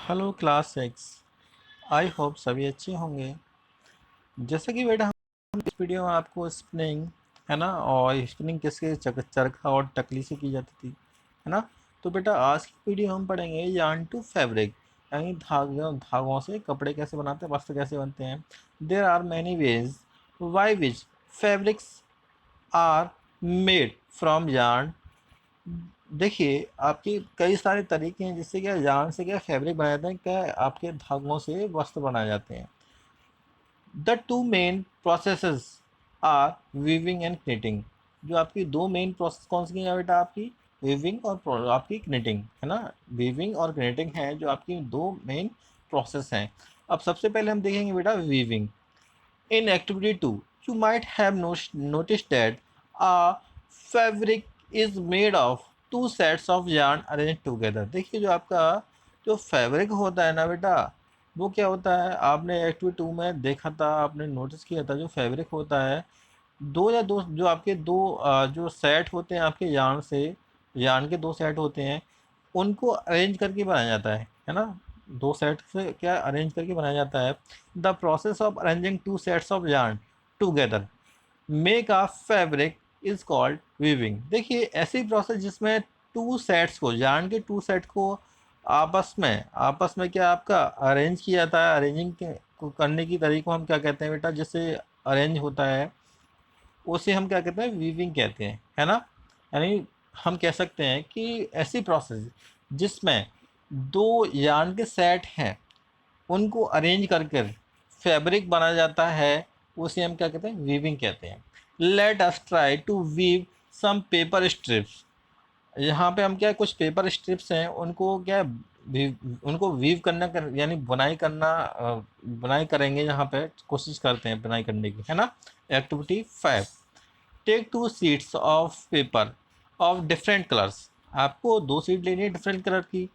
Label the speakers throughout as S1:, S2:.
S1: Hello class 6। I hope सभी अच्छे होंगे। जैसे कि बेटा हम इस वीडियो में आपको स्पिनिंग है ना, और स्पिनिंग किसके चरखा और टकली से की जाती थी, है ना। तो बेटा आज की वीडियो हम पढ़ेंगे यार्न टू फैब्रिक, यानी धागों धागों से कपड़े कैसे बनाते हैं, वस्त्र कैसे बनते हैं। There are many ways by which fabrics are made from yarn. देखिए आपके कई सारे तरीके हैं जिससे क्या yarn से क्या फैब्रिक बनाए जाते हैं, क्या आपके धागों से वस्त्र बनाए जाते हैं। The two main processes are weaving and knitting। जो आपकी दो मेन प्रोसेस कौन सी है बेटा, आपकी वीविंग और आपकी knitting, है ना। वीविंग और knitting है जो आपकी दो मेन प्रोसेस हैं। अब सबसे पहले हम देखेंगे बेटा weaving. In activity 2, you might have noticed that a fabric is made of two sets of yarn arranged together। देखिए जो आपका जो फैब्रिक होता है ना बेटा, वो क्या होता है, आपने एक्टिविटी 2 में देखा था, आपने नोटिस किया था। जो फैब्रिक होता है दो या दो जो आपके दो जो सेट होते हैं आपके यार्न से, यार्न के दो सेट होते हैं, उनको अरेंज करके बनाया जाता है ना। दो सेट से क्या अरेंज करके बनाया जाता है। The process of arranging to sets of yarn together make a fabric is called weaving. देखिए ऐसी प्रोसेस जिसमें टू सेट्स को, yarn के टू सेट को आपस में क्या आपका अरेंज किया जाता है। अरेंजिंग को करने की तरीके को हम क्या कहते हैं बेटा, जिससे अरेंज होता है उसे हम क्या कहते हैं, वीविंग कहते हैं, है ना। यानी हम कह सकते हैं कि ऐसी प्रोसेस जिसमें दो yarn के सेट हैं उनको अरेंज करके फैब्रिक बनाया जाता है, उसे हम क्या कहते हैं, वीविंग कहते हैं। Let us try to weave some paper strips. यहाँ पे हम क्या कुछ पेपर स्ट्रिप्स हैं उनको क्या उनको वीव करना यानी बुनाई करेंगे। यहाँ पे कोशिश करते हैं बुनाई करने की, है ना। Activity 5, take two sheets of paper of different colours. आपको दो शीट लेनी है डिफरेंट कलर की।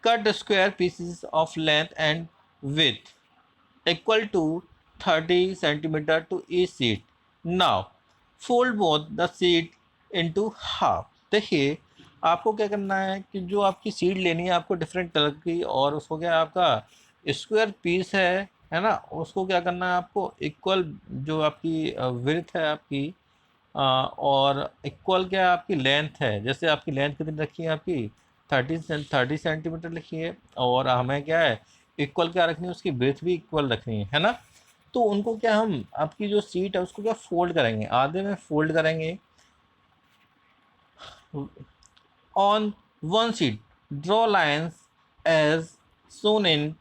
S1: Cut square pieces of length and with equal to 30 centimeter to each sheet. Now fold both the sheet into half। देखिए आपको क्या करना है कि जो आपकी सीट लेनी है आपको डिफरेंट कलर की, और उसको क्या आपका स्क्वायर पीस है ना, उसको क्या करना है आपको इक्वल, जो आपकी विड्थ है आपकी और इक्वल क्या आपकी लेंथ है। जैसे आपकी लेंथ कितनी रखी है आपकी 30 सेंटीमीटर लिखी है, और हमें क्या है इक्वल क्या रखनी है, उसकी ब्रेथ भी इक्वल रखनी है ना। तो उनको क्या हम आपकी जो सीट है उसको क्या फोल्ड करेंगे, आधे में फोल्ड करेंगे। On one sheet draw lines as shown in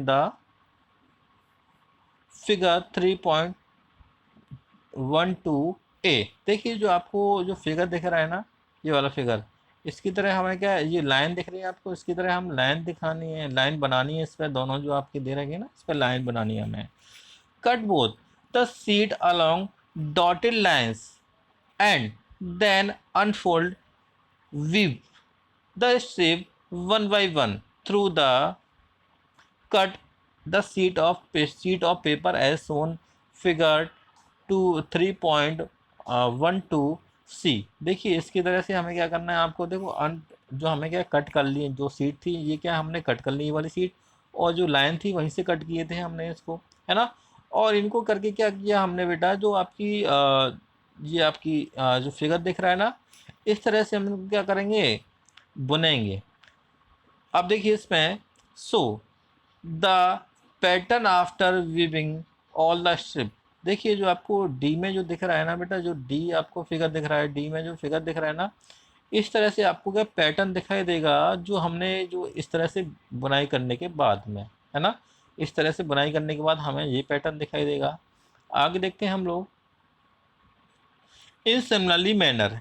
S1: the figure 3.12 A. देखिए जो आपको जो फिगर दिख रहा है ना, ये वाला फिगर, इसकी तरह हमें क्या है, ये लाइन दिख रही है आपको, इसकी तरह हम लाइन दिखानी है, लाइन बनानी है। इस पर दोनों जो आपके दे रखे ना, इस पर लाइन बनानी है हमें। Cut both the sheet along dotted lines and then unfold weave the strip one by one through the cut the sheet of paper as shown figure to 3.12 सी। देखिए इसकी तरह से हमें क्या करना है आपको, देखो जो हमें क्या कट कर लिए, जो सीट थी ये क्या हमने कट कर ली ये वाली सीट, और जो लाइन थी वहीं से कट किए थे हमने इसको, है ना। और इनको करके क्या किया हमने बेटा, जो आपकी ये आपकी जो फिगर दिख रहा है ना, इस तरह से हम इनको क्या करेंगे, बुनेंगे। अब देखिए इसमें so the pattern after weaving all the strip. देखिए जो आपको डी में जो दिख रहा है ना बेटा, जो डी आपको फिगर दिख रहा है, डी में जो फिगर दिख रहा है ना, इस तरह से आपको क्या पैटर्न दिखाई देगा, जो हमने जो इस तरह से बुनाई करने के बाद में, है ना। इस तरह से बुनाई करने के बाद हमें ये पैटर्न दिखाई देगा। आगे देखते हैं हम लोग। In similarly manner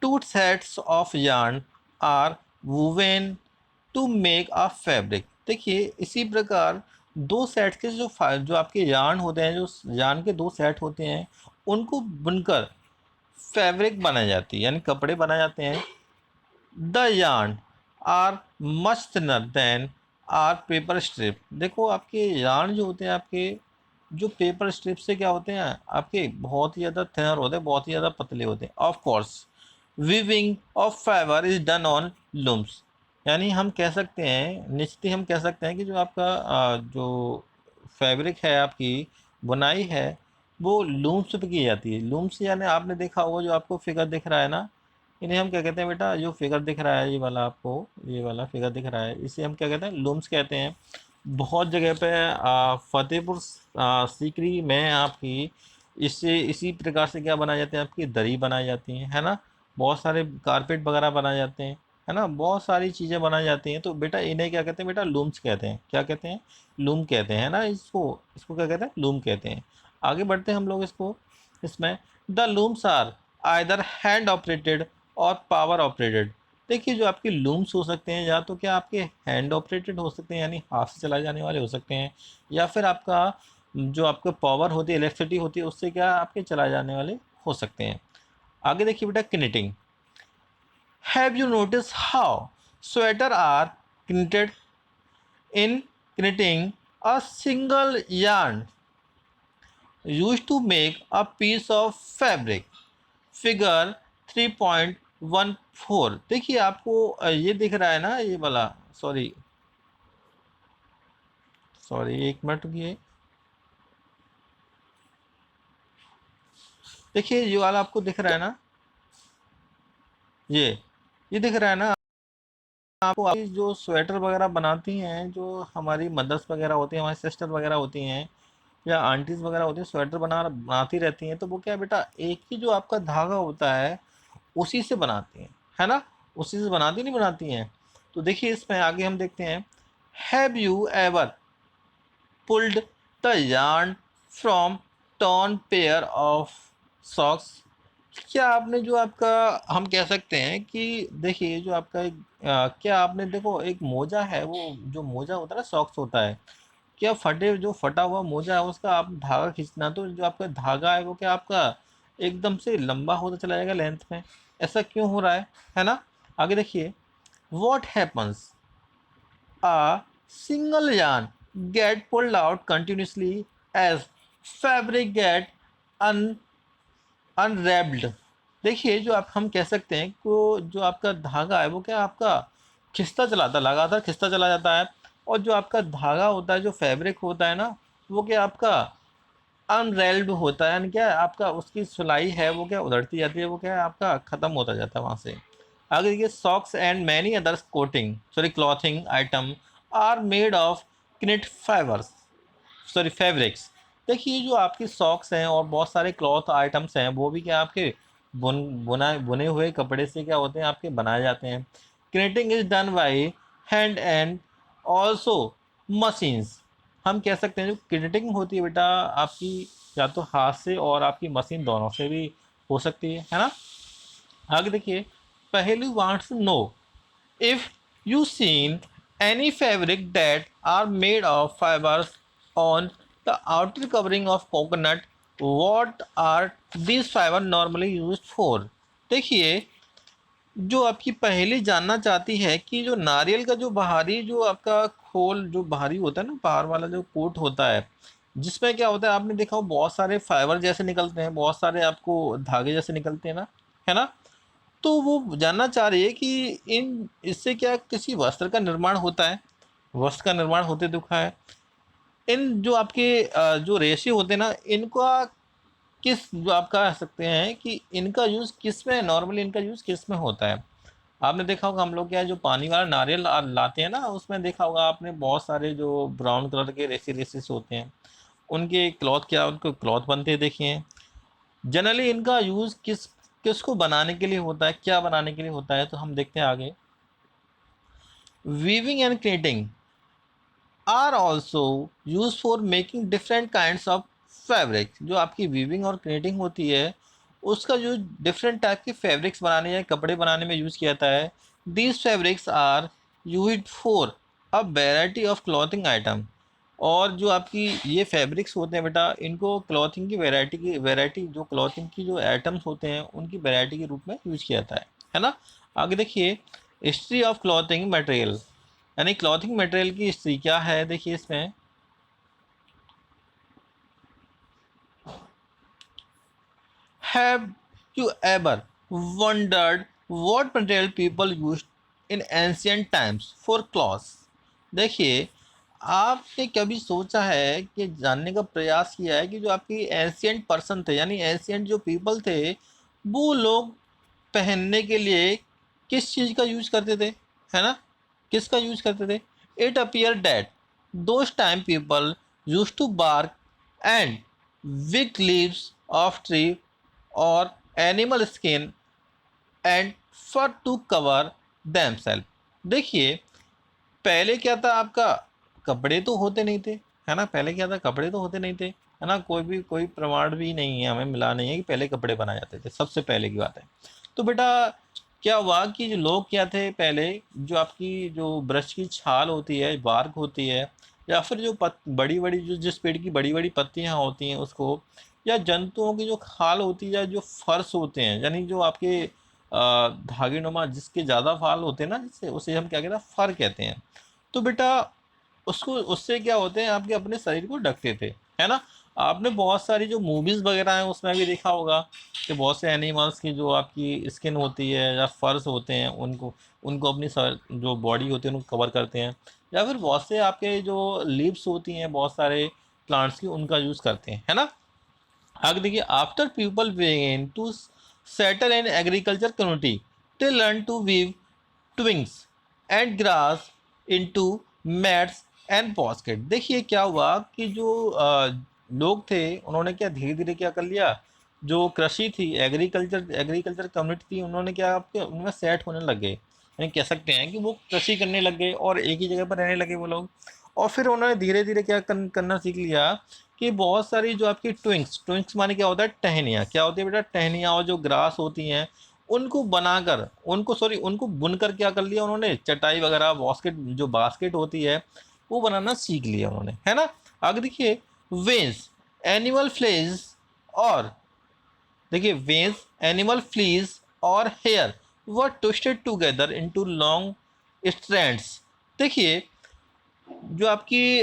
S1: two sets of yarn are woven to make a fabric. देखिए इसी प्रकार दो सेट के जो आपके यार्न होते हैं, जो यार्न के दो सेट होते हैं, उनको बुनकर फैब्रिक बनाई जाती है, यानी कपड़े बनाए जाते हैं। The yarn are much thinner than our paper strip. देखो आपके यार्न जो होते हैं आपके, जो पेपर स्ट्रिप से क्या होते हैं आपके, बहुत ही ज़्यादा थिनर होते हैं, बहुत ही ज़्यादा पतले होते हैं। Of course weaving of fibre is done on looms. यानी हम कह सकते हैं, निश्चित हम कह सकते हैं कि जो आपका जो फैब्रिक है, आपकी बुनाई है, वो लूम्स पे की जाती है। लूम्स यानी आपने देखा होगा, जो आपको फिगर दिख रहा है ना, इन्हें हम क्या कहते हैं बेटा? जो फिगर दिख रहा है ये वाला, आपको ये वाला फिगर दिख रहा है, इसे हम क्या कहते हैं? लूम्स कहते हैं। बहुत जगह पे फतेहपुर सीकरी में आपकी इससे इसी प्रकार से क्या बनाए जाते हैं? आपकी दरी बनाई जाती है ना? बहुत सारे कारपेट वगैरह बनाए जाते हैं, है ना? बहुत सारी चीज़ें बनाई जाती हैं। तो बेटा इन्हें क्या कहते हैं बेटा? लूम्स कहते हैं। क्या कहते हैं? लूम कहते हैं ना इसको। इसको क्या कहते हैं? लूम कहते हैं। आगे बढ़ते हैं हम लोग इसको, इसमें the looms are either hand operated और पावर ऑपरेटेड। देखिए, जो आपके लूम्स हो सकते हैं, या तो क्या आपके हैंड ऑपरेटेड हो सकते हैं, यानी हाथ से चलाए जाने वाले हो सकते हैं, या फिर आपका जो आपका पावर होती है, इलेक्ट्रिसिटी होती है, उससे क्या आपके चलाए जाने वाले हो सकते हैं। आगे देखिए बेटा, knitting. Have you noticed how sweater are knitted? In knitting, a single yarn used to make a piece of fabric. Figure 3.14. देखिए, आपको ये दिख रहा है ना, ये वाला, सॉरी सॉरी, एक मिनट रुकिए। देखिए, ये वाला आपको दिख रहा है ना, ये दिख रहा है ना आपको? आप जो स्वेटर वगैरह बनाती हैं, जो हमारी मदर्स वगैरह होती हैं, हमारी सिस्टर वगैरह होती हैं, या आंटीज वगैरह होती हैं, स्वेटर बनाती रहती हैं, तो वो क्या है बेटा? एक ही जो आपका धागा होता है, उसी से बनाती हैं, है ना? उसी से बनाती नहीं बनाती हैं? तो देखिए, इसमें आगे हम देखते हैं, have you ever pulled the yarn from torn pair of socks? क्या आपने जो आपका, हम कह सकते हैं कि देखिए, जो आपका एक क्या आपने देखो, एक मोजा है, वो जो मोजा होता है ना, सॉक्स होता है, क्या जो फटा हुआ मोजा है, उसका आप धागा खींचना, तो जो आपका धागा है वो क्या आपका एकदम से लंबा होता चला जाएगा लेंथ में? ऐसा क्यों हो रहा है ना? आगे देखिए, what happens a single yarn get pulled out continuously as fabric get un unwrapped. देखिए, जो आप हम कह सकते हैं को, जो आपका धागा है वो क्या आपका खिंचता चलाता, लगातार खिंचता चला जाता है, और जो आपका धागा होता है, जो फैब्रिक होता है ना, वो क्या आपका अनरेल्ड होता है, यानी क्या आपका उसकी सिलाई है वो क्या उधड़ती जाती है, वो क्या है आपका ख़त्म होता जाता है वहाँ से। आगे देखिए, socks and many others coating sorry clothing item are made of knit fibres sorry fabrics. देखिए, जो आपकी सॉक्स हैं और बहुत सारे क्लॉथ आइटम्स हैं, वो भी क्या आपके बुने हुए कपड़े से क्या होते हैं? आपके बनाए जाते हैं। Creating is done by hand and also machines. हम कह सकते हैं, जो क्रिएटिंग होती है बेटा आपकी, या तो हाथ से और आपकी मशीन दोनों से भी हो सकती है ना? आगे देखिए, पहलू wants to know if you seen any fabric that are made of fibers on the outer covering of coconut, what are these fiber normally used for? देखिए, जो आपकी पहेली जानना चाहती है कि जो नारियल का जो बाहरी जो आपका खोल जो बाहरी होता है ना, बाहर वाला जो कोट होता है, जिसमें क्या होता है, आपने देखा हो बहुत सारे फाइबर जैसे निकलते हैं, बहुत सारे आपको धागे जैसे निकलते हैं ना, है ना? तो वो जानना चाह रही है कि इन इससे क्या किसी वस्त्र का निर्माण होता है? वस्त्र का निर्माण होते दिखा है। इन जो आपके जो रेशे होते हैं ना, इनका किस, जो आप कह सकते हैं कि इनका यूज़ किस में, नॉर्मली इनका यूज़ किस में होता है? आपने देखा होगा, हम लोग क्या है, जो पानी वाला नारियल लाते हैं ना, उसमें देखा होगा आपने बहुत सारे जो ब्राउन कलर के रेसे रेसेस होते हैं, उनके क्लॉथ, क्या उनको क्लॉथ बनते देखे हैं। जनरली इनका यूज़ किसको बनाने के लिए होता है, क्या बनाने के लिए होता है? तो हम देखते हैं आगे, weaving and creating are also use for making different kinds of fabric. जो आपकी वीविंग और क्रिएटिंग होती है, उसका यूज डिफरेंट टाइप के फैब्रिक्स बनाने या कपड़े बनाने में यूज़ किया जाता है। These fabrics are use for a variety of clothing item. और जो आपकी ये फैब्रिक्स होते हैं बेटा, इनको क्लॉथिंग की वैरायटी जो क्लॉथिंग की जो आइटम्स होते हैं, उनकी वैरायटी के रूप में यूज किया जाता है ना? आगे देखिए, हिस्ट्री ऑफ क्लॉथिंग मटेरियल, यानी क्लॉथिंग मटेरियल की हिस्ट्री क्या है? देखिए, इसमें have you ever wondered what material people use in ancient times for clothes. देखिए, आपने कभी सोचा है कि जानने का प्रयास किया है कि जो आपकी एंशियंट पर्सन थे, यानी एंशियंट जो पीपल थे, वो लोग पहनने के लिए किस चीज़ का यूज करते थे, है ना? किसका यूज करते थे? It appear that those time people use to bark and wick leaves of tree और animal skin and fur to cover themself. देखिए, पहले क्या था आपका, कपड़े तो होते नहीं थे, है ना? पहले क्या था, कपड़े तो होते नहीं थे, है ना? कोई प्रमाण भी नहीं है, हमें मिला नहीं है कि पहले कपड़े बनाए जाते थे, सबसे पहले की बात है। तो बेटा क्या हुआ कि जो लोग क्या थे पहले, जो आपकी जो वृक्ष की छाल होती है, बार्क होती है, या फिर जो बड़ी बड़ी जो जिस पेड़ की बड़ी बड़ी पत्तियां होती हैं उसको, या जंतुओं की जो खाल होती है, या जो फर्श होते हैं, यानी जो आपके धागे नुमा जिसके ज़्यादा फाल होते हैं ना, जिससे उसे हम क्या कहते हैं, फर कहते हैं। तो बेटा उसको उससे क्या होते हैं, आपके अपने शरीर को ढकते थे, है ना? आपने बहुत सारी जो मूवीज़ वगैरह हैं उसमें भी देखा होगा कि बहुत से एनिमल्स की जो आपकी स्किन होती है या फर्स होते हैं, उनको उनको अपनी जो बॉडी होती है उनको कवर करते हैं, या फिर बहुत से आपके जो लीव्स होती हैं बहुत सारे प्लांट्स की, उनका यूज़ करते हैं, है ना? आगे देखिए, after people began to settle in agriculture community they learn to weave twigs and grass into mats and basket. देखिए क्या हुआ कि जो लोग थे उन्होंने क्या धीरे धीरे क्या कर लिया, जो कृषि थी, एग्रीकल्चर एग्रीकल्चर कम्युनिटी थी, उन्होंने क्या आपके उनमें सेट होने लग गए, यानी कह सकते हैं कि वो कृषि करने लग गए और एक ही जगह पर रहने लगे वो लोग। और फिर उन्होंने धीरे धीरे क्या करना सीख लिया कि बहुत सारी जो आपकी ट्विंक्स ट्विंक्स माने क्या होता है, टहनियाँ, क्या होती है बेटा, टहनियाँ, और जो ग्रास होती हैं उनको बनाकर, उनको बुनकर क्या कर लिया उन्होंने, चटाई वगैरह, बास्केट, जो बास्केट होती है वो बनाना सीख लिया उन्होंने, है ना? आगे देखिए, वेन्स एनिमल फ्लेज और देखिए वेन्स एनिमल फ्लीज और hair were twisted together into long strands. देखिए, जो आपकी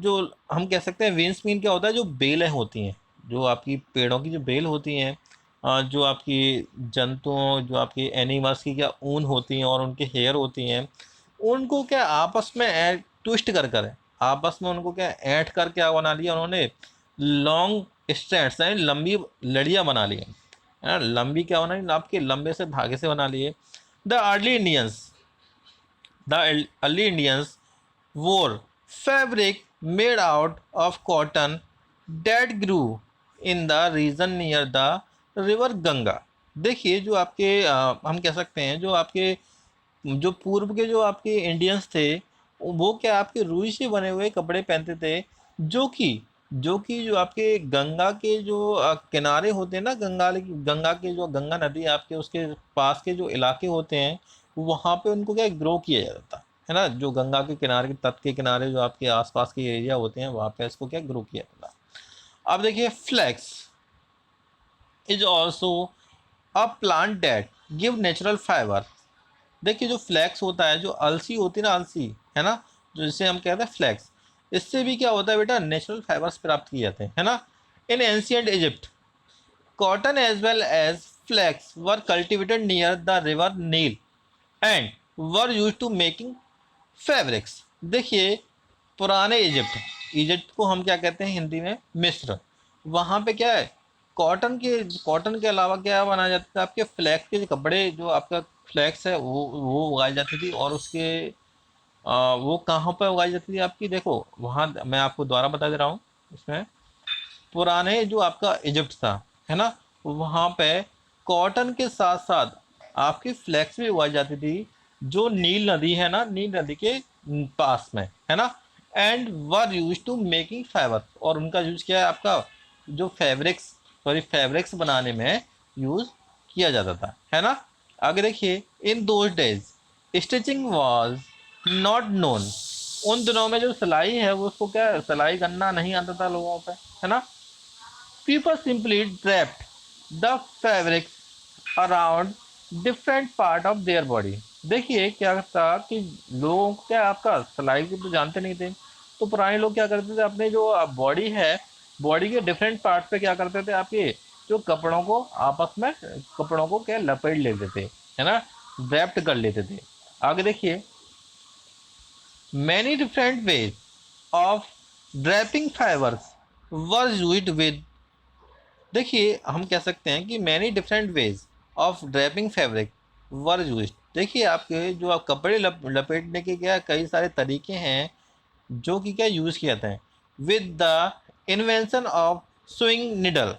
S1: जो हम कह सकते हैं वेन्स मीन क्या होता है, जो बेलें होती हैं, जो आपकी पेड़ों की जो बेल होती हैं, जो आपकी जंतुओं, जो आपकी एनिमल्स की क्या ऊन होती हैं और उनके हेयर होती हैं, उनको क्या आपस में ट्विस्ट कर कर आपस में उनको क्या ऐंठ कर क्या बना लिया उन्होंने, लॉन्ग स्ट्रैंड्स, यानी लंबी लड़ियाँ बना ली, है ना? लंबी क्या बना ली, आपके लंबे से धागे से बना लिए। The early Indians the early Indians wore fabric made out of cotton that grew in the region near the river Ganga. देखिए, जो आपके हम कह सकते हैं जो आपके जो पूर्व के जो आपके इंडियंस थे, वो क्या आपके रुई से बने हुए कपड़े पहनते थे, जो आपके गंगा के जो किनारे होते हैं ना, गंगा के जो गंगा नदी आपके उसके पास के जो इलाके होते हैं, वहाँ पे उनको क्या ग्रो किया जाता है ना, जो गंगा के किनारे के तट के किनारे जो आपके आसपास के एरिया होते हैं वहाँ पे इसको क्या ग्रो किया जाता। अब देखिए, flax is also a plant that give natural fibre. देखिए, जो फ्लैक्स होता है, जो अलसी होती है ना, अलसी, है ना, जो जिसे हम कहते हैं फ्लैक्स, इससे भी क्या होता है बेटा, नेचुरल फाइबर्स प्राप्त किए जाते हैं, है ना? In ancient Egypt cotton as well as flax were cultivated near the river Nile and were use to making fabrics. देखिए, पुराने इजिप्ट, इजिप्ट को हम क्या कहते हैं हिंदी में, मिस्र, वहाँ पे क्या है, कॉटन के अलावा क्या बनाया जाता था, आपके फ्लैक्स के जो कपड़े, जो आपका फ्लैक्स है वो उगाई जाती थी, और उसके वो कहाँ पर उगाई जाती थी आपकी, देखो वहाँ मैं आपको दोबारा बता दे रहा हूँ इसमें, पुराने जो आपका इजिप्ट था, है ना, वहाँ पे कॉटन के साथ साथ आपकी फ्लैक्स भी उगाई जाती थी, जो नील नदी है ना, नील नदी के पास में, है ना? And were use to making fibre, और उनका यूज क्या है आपका, जो फैब्रिक्स बनाने में यूज किया जाता था, है ना? आगे देखिए, in those days stitching was not known. उन दिनों में जो सिलाई है वो, उसको क्या सिलाई करना नहीं आता था लोगों पे, है ना? People simply wrapped the fabric around different part of their body। देखिए क्या था कि लोग क्या आपका सिलाई को तो जानते नहीं थे, तो पुराने लोग क्या करते थे, अपने जो बॉडी है, बॉडी के डिफरेंट पार्ट पे क्या करते थे, आपके जो कपड़ों को आपस में, कपड़ों को क्या लपेट लेते थे, है ना, रैप्ट कर लेते थे। आगे देखिए, many different ways of draping fibres were used with. देखिए हम कह सकते हैं कि many different ways of draping fabric were used. देखिए आपके जो आप कपड़े लपेटने के क्या कई सारे तरीके हैं जो कि क्या यूज़ किए जाते हैं with the invention of sewing needle.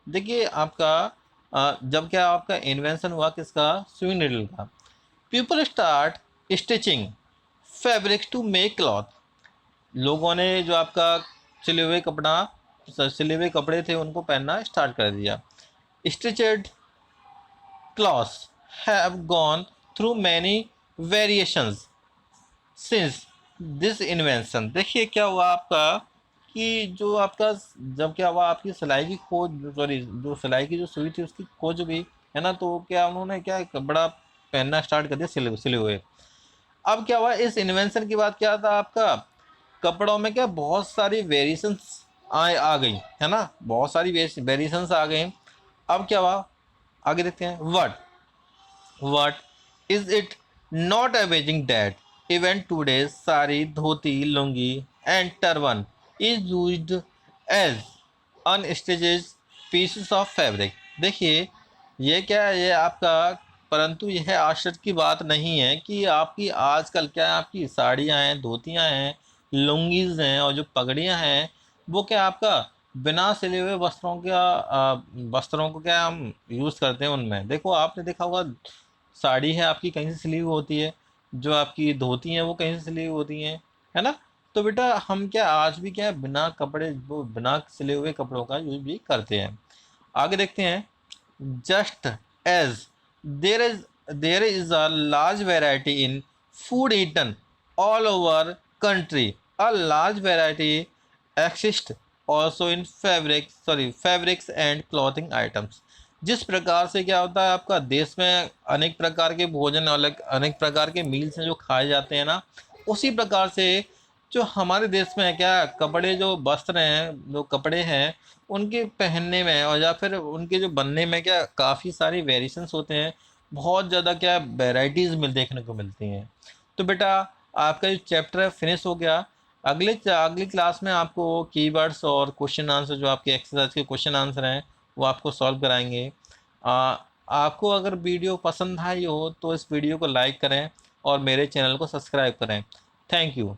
S1: देखिए आपका जब क्या आपका इन्वेंशन हुआ किसका, स्विंग निडल का। People start stitching fabrics to make cloth. लोगों ने जो आपका सिले हुए कपड़ा सिले हुए कपड़े थे उनको पहनना स्टार्ट कर दिया। Stitched clothes have gone through many variations since this invention. देखिए क्या हुआ आपका कि जो आपका जब क्या हुआ आपकी सिलाई की खोज, सॉरी जो सिलाई की जो सुई थी उसकी खोज हुई है ना, तो क्या उन्होंने क्या कपड़ा पहनना स्टार्ट कर दिया सिले हुए। अब क्या हुआ इस इन्वेंशन के बाद क्या था आपका, कपड़ों में क्या बहुत सारी वेरिएशंस आ गई है ना, बहुत सारी वेरिएशंस आ गई। अब क्या हुआ आगे देखते हैं। What is it not amazing that even today's sari, dhoti, lungi and turban is used as unstitched pieces of fabric। देखिए ये क्या है, ये आपका, परंतु यह आश्चर्य की बात नहीं है कि आपकी आजकल क्या आपकी साड़ियाँ हैं, धोतियाँ हैं, लुंगीज हैं और जो पगड़ियाँ हैं वो क्या आपका बिना सिले हुए वस्त्रों को क्या हम यूज़ करते हैं उनमें। देखो आपने देखा होगा साड़ी है आपकी कहीं से सिली हुई होती है, जो आपकी धोती हैं वो कहीं से सिली हुई होती हैं, है ना। तो बेटा हम क्या आज भी क्या है बिना कपड़े वो बिना सिले हुए कपड़ों का यूज भी करते हैं। आगे देखते हैं। Just as there is there is a large variety in food eaten all over country, a large variety exist also in fabrics and clothing items. जिस प्रकार से क्या होता है आपका देश में अनेक प्रकार के भोजन, अलग अनेक प्रकार के मील्स हैं जो खाए जाते हैं ना, उसी प्रकार से जो हमारे देश में है क्या कपड़े जो वस्त्र हैं जो कपड़े हैं उनके पहनने में और या फिर उनके जो बनने में क्या काफ़ी सारी वेरिएशंस होते हैं, बहुत ज़्यादा क्या वेराइटीज़ देखने को मिलती हैं। तो बेटा आपका जो चैप्टर है फिनिश हो गया। अगली क्लास में आपको कीवर्ड्स और क्वेश्चन आंसर जो आपके एक्सरसाइज के क्वेश्चन आंसर हैं वो आपको सॉल्व कराएंगे। आपको अगर वीडियो पसंद आई हो तो इस वीडियो को लाइक करें और मेरे चैनल को सब्सक्राइब करें। Thank you.